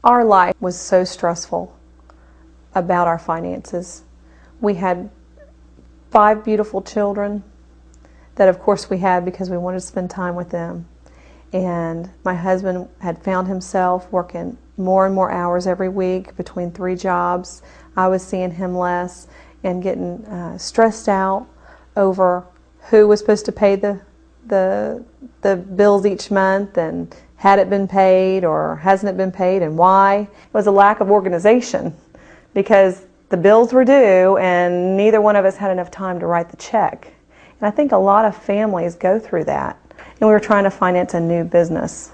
Our life was so stressful about our finances. We had 5 beautiful children that of course we had because we wanted to spend time with them. And my husband had found himself working more and more hours every week between 3 jobs. I was seeing him less and getting stressed out over who was supposed to pay the bills each month, and had it been paid or hasn't it been paid, and why. It was a lack of organization because the bills were due and neither one of us had enough time to write the check. And I think a lot of families go through that. And we were trying to finance a new business.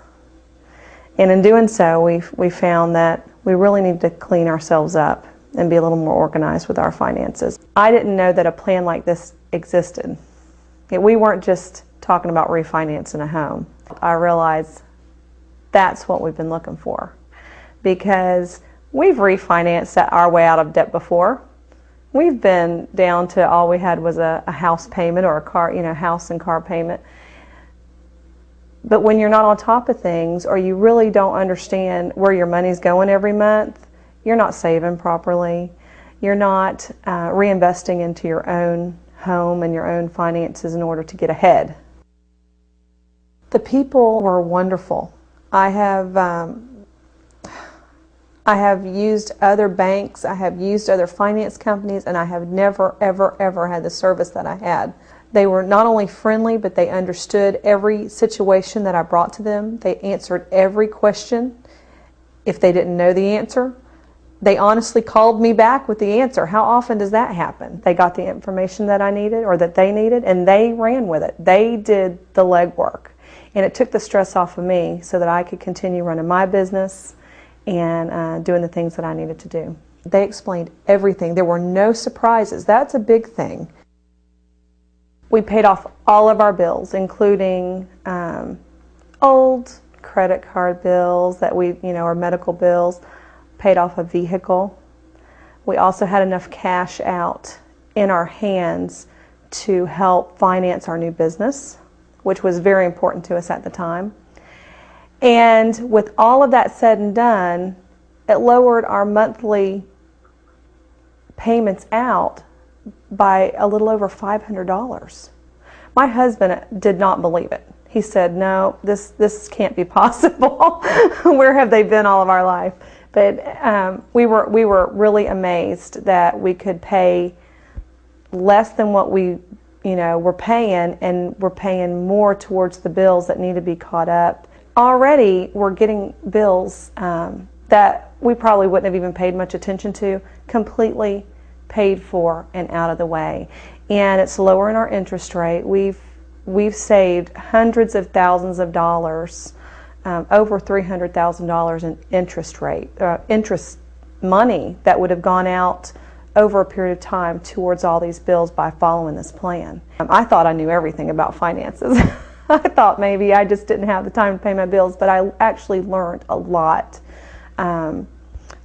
And in doing so, we found that we really need to clean ourselves up and be a little more organized with our finances. I didn't know that a plan like this existed. We weren't just talking about refinancing a home. I realized that's what we've been looking for, because we've refinanced our way out of debt before. We've been down to all we had was a house payment or a car, house and car payment. But when you're not on top of things, or you really don't understand where your money's going every month, you're not saving properly. You're not reinvesting into your own home and your own finances in order to get ahead. The people were wonderful. I have used other banks, I have used other finance companies, and I have never, ever, ever had the service that I had. They were not only friendly, but they understood every situation that I brought to them. They answered every question. If they didn't know the answer, they honestly called me back with the answer. How often does that happen? They got the information that I needed or that they needed, and they ran with it. They did the legwork. And it took the stress off of me so that I could continue running my business and doing the things that I needed to do. They explained everything. There were no surprises. That's a big thing. We paid off all of our bills, including old credit card bills that our medical bills, paid off a vehicle. We also had enough cash out in our hands to help finance our new business, which was very important to us at the time. And with all of that said and done, it lowered our monthly payments out by a little over $500. My husband did not believe it. He said, no, this can't be possible. Where have they been all of our life? But we were really amazed that we could pay less than what we were paying, and we're paying more towards the bills that need to be caught up. Already we're getting bills that we probably wouldn't have even paid much attention to, completely paid for and out of the way. And it's lowering our interest rate. We've saved hundreds of thousands of dollars, over $300,000 in interest money that would have gone out over a period of time towards all these bills by following this plan. I thought I knew everything about finances. I thought maybe I just didn't have the time to pay my bills, but I actually learned a lot.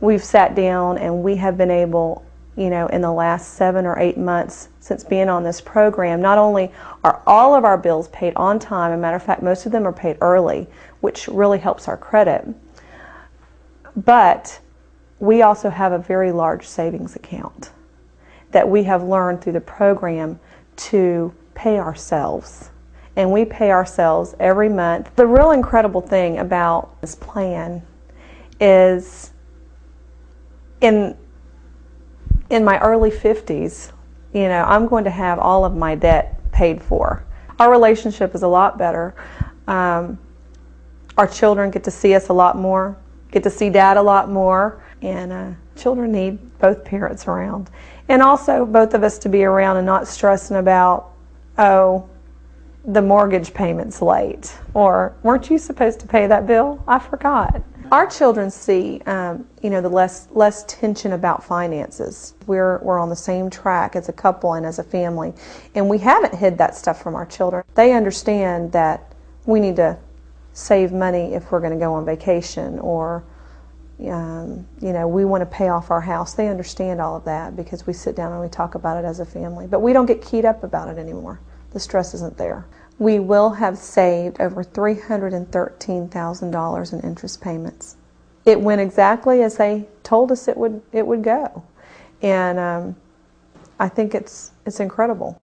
We've sat down and we have been able, in the last 7 or 8 months since being on this program, not only are all of our bills paid on time, as a matter of fact, most of them are paid early, which really helps our credit, but we also have a very large savings account that we have learned through the program to pay ourselves. And we pay ourselves every month. The real incredible thing about this plan is in my early 50s, I'm going to have all of my debt paid for. Our relationship is a lot better. Our children get to see us a lot more, get to see Dad a lot more, and children need both parents around. And also both of us to be around and not stressing about, oh, the mortgage payment's late, or weren't you supposed to pay that bill? I forgot. Our children see, the less tension about finances. We're on the same track as a couple and as a family, and we haven't hid that stuff from our children. They understand that we need to save money if we're going to go on vacation, or we want to pay off our house. They understand all of that because we sit down and we talk about it as a family. But we don't get keyed up about it anymore. The stress isn't there. We will have saved over $313,000 in interest payments. it went exactly as they told us it would go. And I think it's incredible.